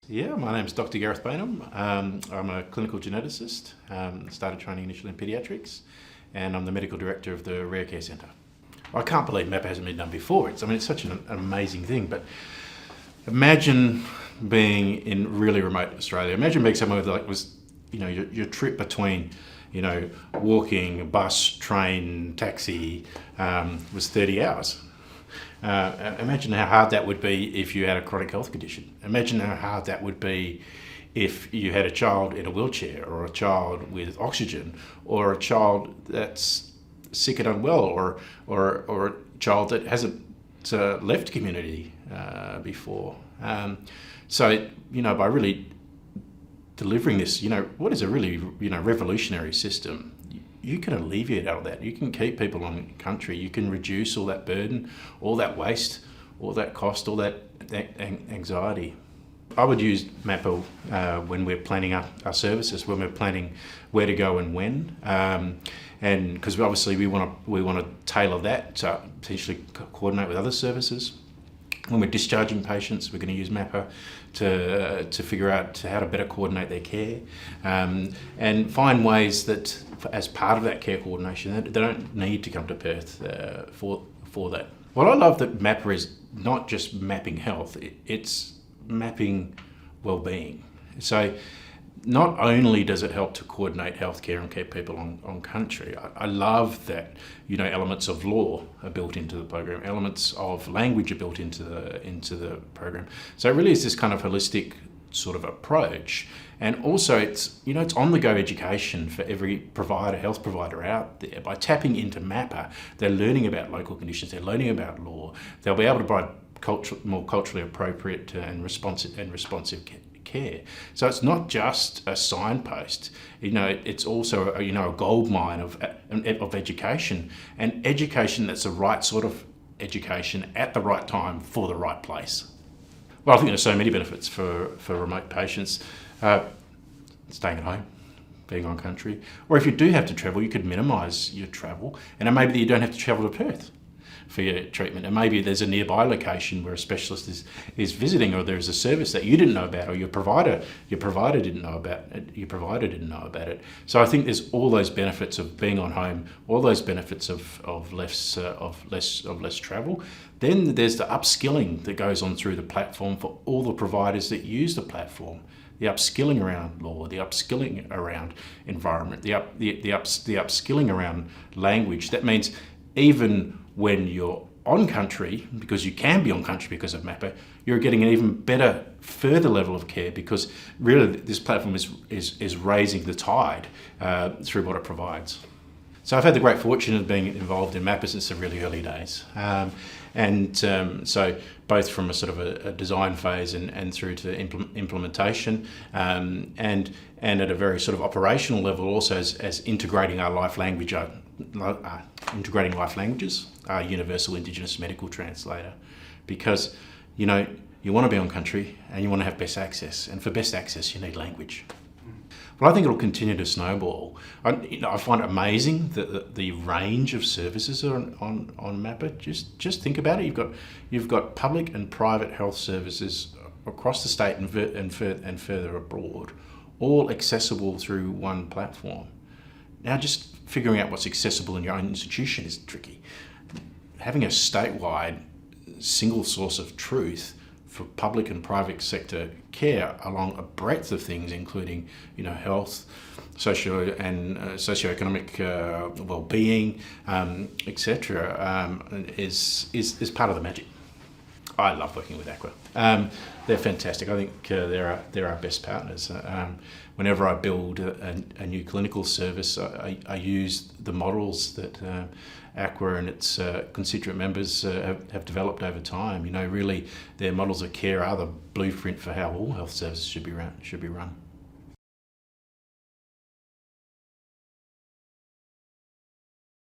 Yeah, my name's Dr. Gareth Baynam. I'm a clinical geneticist, started training initially in paediatrics, and I'm the medical director of the Rare Care Centre. I can't believe Mappa hasn't been done before. It's such an amazing thing, but imagine being in really remote Australia. Imagine being somewhere that your trip between, walking, bus, train, taxi, was 30 hours. Imagine how hard that would be if you had a chronic health condition. Imagine how hard that would be if you had a child in a wheelchair, or a child with oxygen, or a child that's sick and unwell, or a child that hasn't left community before. By really delivering this, what is a really revolutionary system, you can alleviate all that. You can keep people on country. You can reduce all that burden, all that waste, all that cost, all that anxiety. I would use Mappa when we're planning our services, when we're planning where to go and when, and because obviously we want to tailor that to potentially coordinate with other services. When we're discharging patients, we're going to use Mappa to figure out how to better coordinate their care, and find ways that, as part of that care coordination, they don't need to come to Perth for that. Well, I love that Mappa is not just mapping health; it's mapping well-being. So not only does it help to coordinate healthcare and keep people on country, I love that elements of law are built into the program, elements of language are built into the program. So it really is this kind of holistic sort of approach, and also it's on-the-go education for every health provider out there. By tapping into Mappa, they're learning about local conditions, they're learning about law, they'll be able to provide more culturally appropriate and responsive care. So it's not just a signpost, it's also a gold mine of education, and education that's the right sort of education at the right time for the right place. Well, I think there's so many benefits for remote patients. Staying at home, being on country, or if you do have to travel, you could minimise your travel, and then maybe you don't have to travel to Perth for your treatment, and maybe there's a nearby location where a specialist is visiting, or there's a service that you didn't know about, or your provider didn't know about it. So I think there's all those benefits of being on home, all those benefits of less travel. Then there's the upskilling that goes on through the platform for all the providers that use the platform. The upskilling around law, the upskilling around environment, the upskilling around language. That means even when you're on country, because you can be on country because of Mappa, you're getting an even better, further level of care, because really this platform is raising the tide through what it provides. So I've had the great fortune of being involved in Mappa since the really early days. So both from a sort of a design phase and through to implementation, and at a very sort of operational level also as integrating our life language, integrating life languages, our universal Indigenous medical translator, because you want to be on country and you want to have best access, and for best access you need language. Well, I think it'll continue to snowball. I find it amazing that the range of services are on Mappa. Just think about it. You've got public and private health services across the state and further abroad, all accessible through one platform. Now, just figuring out what's accessible in your own institution is tricky. Having a statewide single source of truth for public and private sector care along a breadth of things, including health, socioeconomic well-being, etc., is part of the magic. I love working with Aqua. They're fantastic. I think they're our best partners. Whenever I build a new clinical service, I use the models that Aqua and its constituent members have developed over time. Really, their models of care are the blueprint for how all health services should be run.